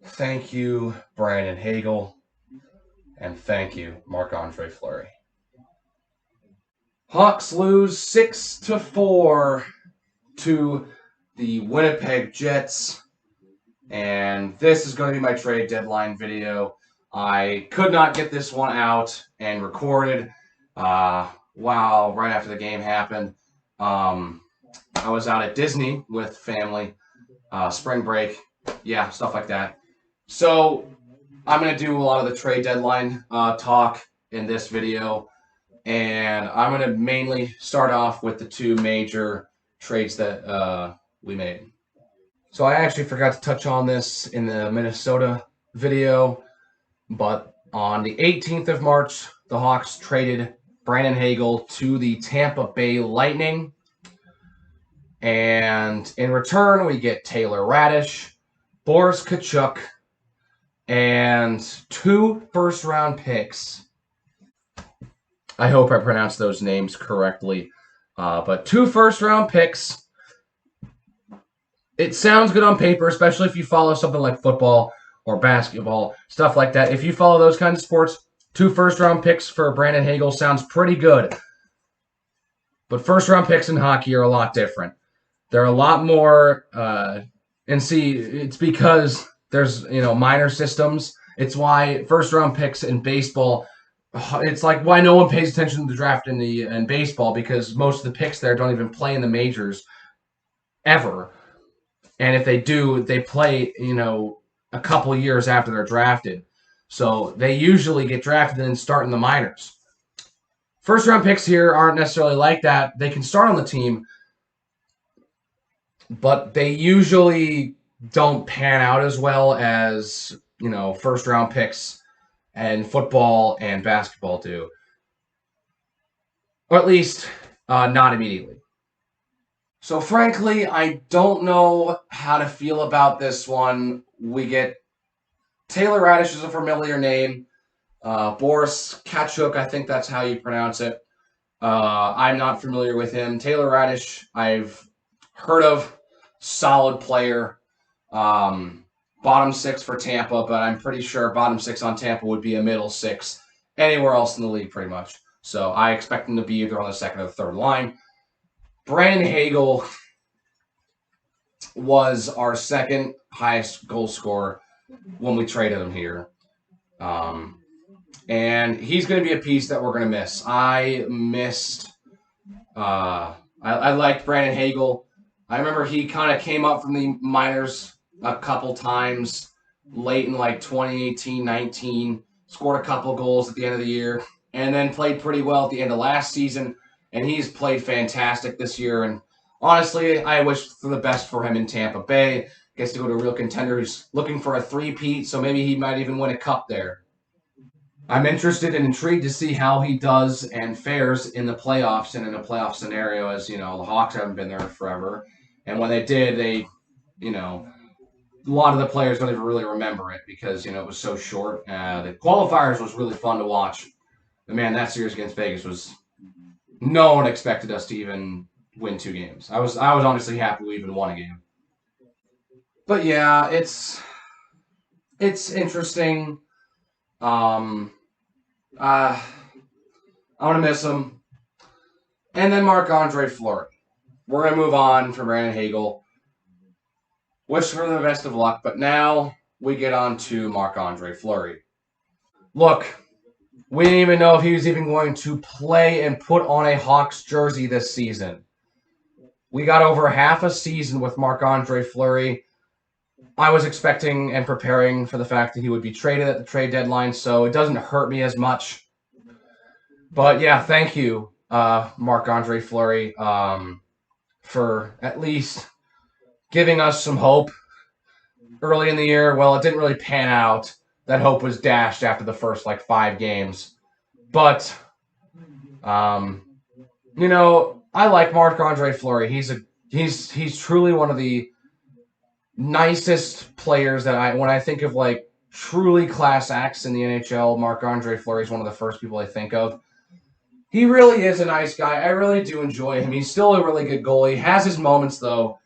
Thank you, Brandon Hagel, and thank you, Marc-Andre Fleury. Hawks lose 6-4 to the Winnipeg Jets, and this is going to be my trade deadline video. I could not get this one out and recorded right after the game happened. I was out at Disney with family, spring break, yeah, stuff like that. So I'm going to do a lot of the trade deadline talk in this video, and I'm going to mainly start off with the two major trades that we made. So I actually forgot to touch on this in the Minnesota video, but on the 18th of March, the Hawks traded Brandon Hagel to the Tampa Bay Lightning. And in return, we get Taylor Radish, Boris Tkachuk, and 2 first-round picks. I hope I pronounced those names correctly. But 2 first-round picks. It sounds good on paper, especially if you follow something like football or basketball, stuff like that. If you follow those kinds of sports, 2 first-round picks for Brandon Hagel sounds pretty good. But first-round picks in hockey are a lot different. They're a lot more, and see, it's because there's, minor systems. It's why first-round picks in baseball, it's like why no one pays attention to the draft in baseball, because most of the picks there don't even play in the majors ever. And if they do, they play, a couple of years after they're drafted. So they usually get drafted and then start in the minors. First-round picks here aren't necessarily like that. They can start on the team, but they usually don't pan out as well as, first-round picks and football and basketball do. Or at least not immediately. So frankly, I don't know how to feel about this one. We get Taylor Radish is a familiar name. Boris Tkachuk, I think that's how you pronounce it. I'm not familiar with him. Taylor Radish, I've heard of. Solid player. Bottom 6 for Tampa, but I'm pretty sure bottom 6 on Tampa would be a middle 6 anywhere else in the league pretty much. So I expect him to be either on the second or the third line. Brandon Hagel was our second highest goal scorer when we traded him here. And he's going to be a piece that we're going to miss. I liked Brandon Hagel. I remember he kind of came up from the minors a couple times late in 2018-19, scored a couple goals at the end of the year, and then played pretty well at the end of last season. And he's played fantastic this year. And honestly, I wish for the best for him in Tampa Bay. Gets to go to a real contender who's looking for a three-peat, so maybe he might even win a cup there. I'm interested and intrigued to see how he does and fares in the playoffs and in a playoff scenario, as, the Hawks haven't been there forever. And when they did, a lot of the players don't even really remember it because, it was so short. The qualifiers was really fun to watch. But, man, that series against Vegas was – no one expected us to even win 2 games. I was honestly happy we even won a game. But, yeah, it's interesting. I'm going to miss him. And then Marc-Andre Fleury. We're going to move on from Brandon Hagel. Wish for the best of luck, but now we get on to Marc-Andre Fleury. Look, we didn't even know if he was even going to play and put on a Hawks jersey this season. We got over half a season with Marc-Andre Fleury. I was expecting and preparing for the fact that he would be traded at the trade deadline, so it doesn't hurt me as much. But yeah, thank you, Marc-Andre Fleury, for at least giving us some hope early in the year. Well, it didn't really pan out. That hope was dashed after the first 5 games. But, I like Marc-Andre Fleury. He's truly one of the nicest players that when I think of truly class acts in the NHL, Marc-Andre Fleury is one of the first people I think of. He really is a nice guy. I really do enjoy him. He's still a really good goalie. He has his moments, though.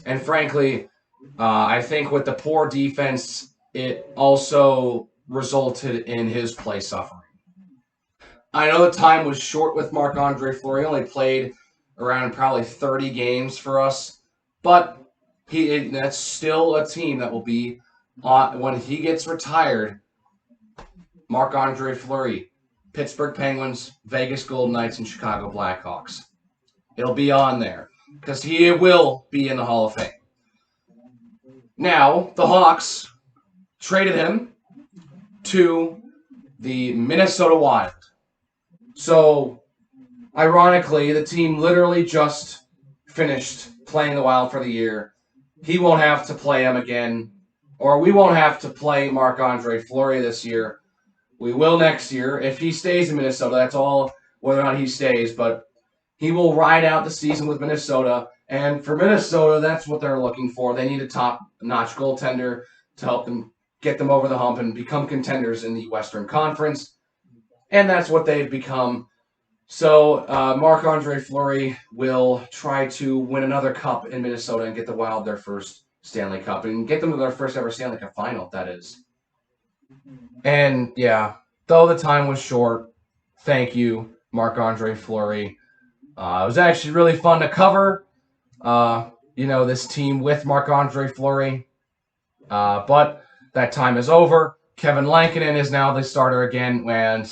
And frankly, I think with the poor defense, it also resulted in his play suffering. I know the time was short with Marc-Andre Fleury. He only played around probably 30 games for us. But that's still a team that will be, when he gets retired, Marc-Andre Fleury, Pittsburgh Penguins, Vegas Golden Knights, and Chicago Blackhawks. It'll be on there because he will be in the Hall of Fame. Now, the Hawks traded him to the Minnesota Wild. So, ironically, the team literally just finished playing the Wild for the year. He won't have to play him again, or we won't have to play Marc-Andre Fleury this year. We will next year. If he stays in Minnesota, that's all whether or not he stays, but he will ride out the season with Minnesota. And for Minnesota, that's what they're looking for. They need a top-notch goaltender to help them get them over the hump and become contenders in the Western Conference. And that's what they've become. So Marc-Andre Fleury will try to win another cup in Minnesota and get the Wild their first Stanley Cup and get them to their first ever Stanley Cup final, that is. And, yeah, though the time was short, thank you, Marc-Andre Fleury. It was actually really fun to cover, this team with Marc-Andre Fleury. But that time is over. Kevin Lankinen is now the starter again, and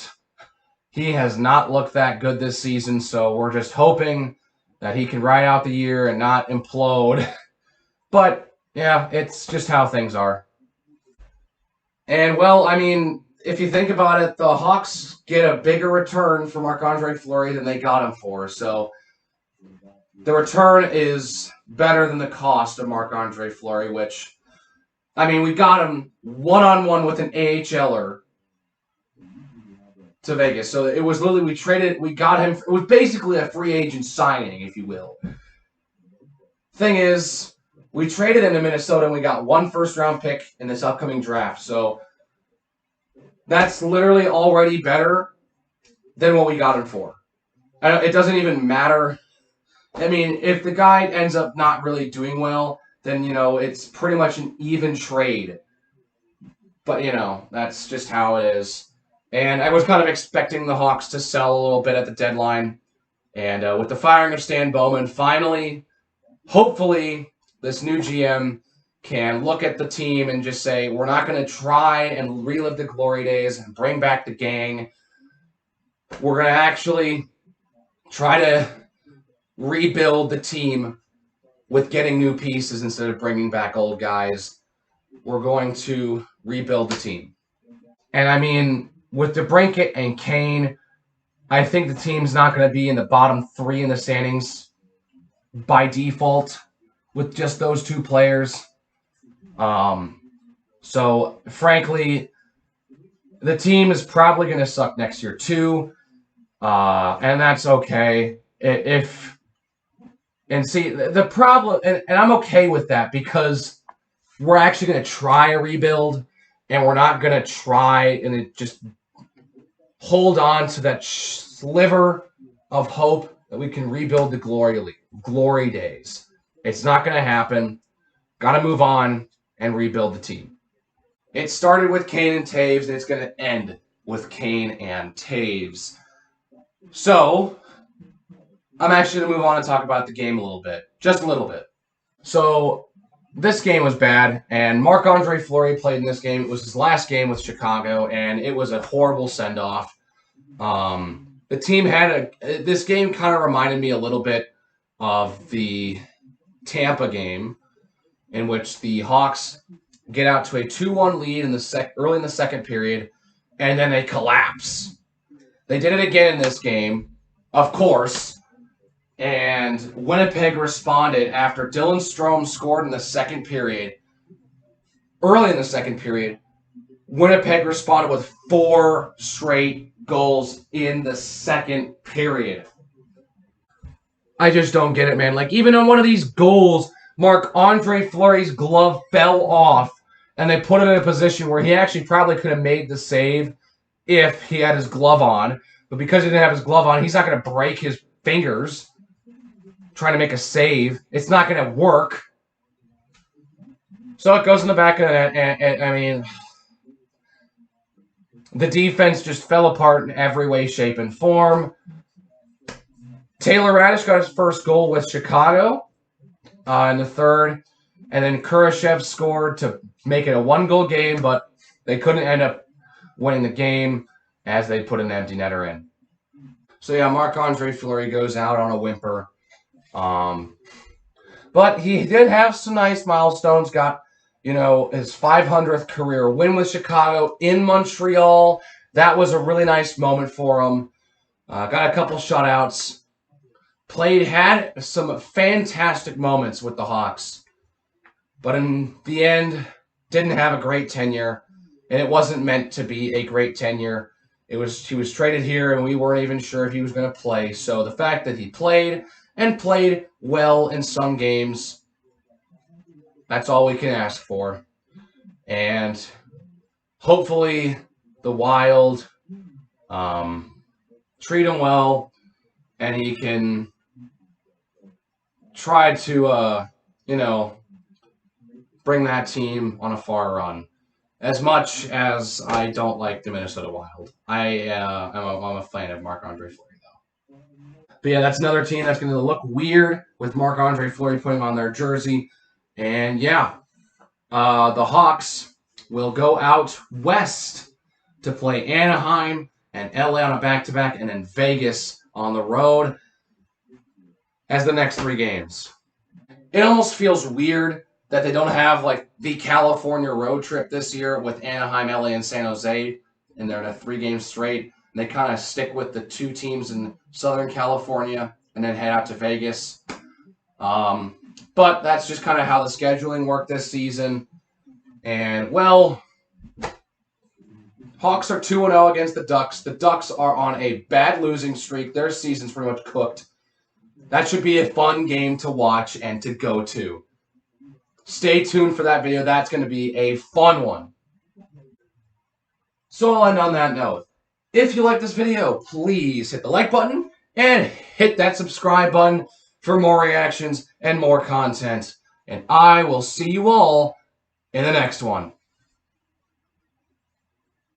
he has not looked that good this season, so we're just hoping that he can ride out the year and not implode. But, yeah, it's just how things are. And, well, I mean, if you think about it, the Hawks get a bigger return for Marc-Andre Fleury than they got him for. So the return is better than the cost of Marc-Andre Fleury, which, I mean, we got him one-on-one with an AHLer to Vegas. So it was literally, we got him, it was basically a free agent signing, if you will. Thing is, we traded him to Minnesota and we got one first-round pick in this upcoming draft. So that's literally already better than what we got him for. It doesn't even matter. I mean, if the guy ends up not really doing well, then, it's pretty much an even trade. But, that's just how it is. And I was kind of expecting the Hawks to sell a little bit at the deadline. And with the firing of Stan Bowman, finally, hopefully, this new GM can look at the team and just say, we're not going to try and relive the glory days and bring back the gang. We're going to actually try to rebuild the team with getting new pieces instead of bringing back old guys. We're going to rebuild the team. And I mean, with DeBrincat and Kane, I think the team's not going to be in the bottom three in the standings by default with just those two players. So, frankly, the team is probably going to suck next year too, and that's okay. The problem, and I'm okay with that because we're actually going to try a rebuild, and we're not going to try and just hold on to that sliver of hope that we can rebuild the glory days. It's not going to happen. Got to move on and rebuild the team. It started with Kane and Taves, and it's going to end with Kane and Taves. So, I'm actually going to move on and talk about the game a little bit. Just a little bit. So, this game was bad, and Marc-Andre Fleury played in this game. It was his last game with Chicago, and it was a horrible send-off. The team this game kind of reminded me a little bit of the Tampa game, in which the Hawks get out to a 2-1 lead early in the second period, and then they collapse. They did it again in this game, of course, and Winnipeg responded after Dylan Strome scored in the second period. Early in the second period, Winnipeg responded with 4 straight goals in the second period. I just don't get it, man. Like, even on one of these goals, Marc-Andre Fleury's glove fell off, and they put him in a position where he actually probably could have made the save if he had his glove on. But because he didn't have his glove on, he's not going to break his fingers trying to make a save. It's not going to work. So it goes in the back of the net, and I mean, the defense just fell apart in every way, shape, and form. Taylor Radish got his first goal with Chicago in the third, and then Kurashev scored to make it a one-goal game, but they couldn't end up winning the game as they put an empty netter in. So yeah, Marc-Andre Fleury goes out on a whimper. But he did have some nice milestones. Got, his 500th career win with Chicago in Montreal. That was a really nice moment for him. Got a couple shutouts. Had some fantastic moments with the Hawks. But in the end, didn't have a great tenure. And it wasn't meant to be a great tenure. He was traded here, and we weren't even sure if he was going to play. So the fact that he played, and played well in some games, that's all we can ask for. And hopefully the Wild treat him well, and he can try to, bring that team on a far run. As much as I don't like the Minnesota Wild, I'm a fan of Marc-Andre Fleury, though. But yeah, that's another team that's going to look weird with Marc-Andre Fleury putting on their jersey. And yeah, the Hawks will go out west to play Anaheim and LA on a back-to-back, and then Vegas on the road as the next 3 games. It almost feels weird that they don't have like the California road trip this year with Anaheim, LA, and San Jose, and they're in a 3-game straight. And they kind of stick with the 2 teams in Southern California and then head out to Vegas. But that's just kind of how the scheduling worked this season. And, well, Hawks are 2-0 against the Ducks. The Ducks are on a bad losing streak. Their season's pretty much cooked. That should be a fun game to watch and to go to. Stay tuned for that video. That's going to be a fun one. So I'll end on that note. If you like this video, please hit the like button and hit that subscribe button for more reactions and more content. And I will see you all in the next one.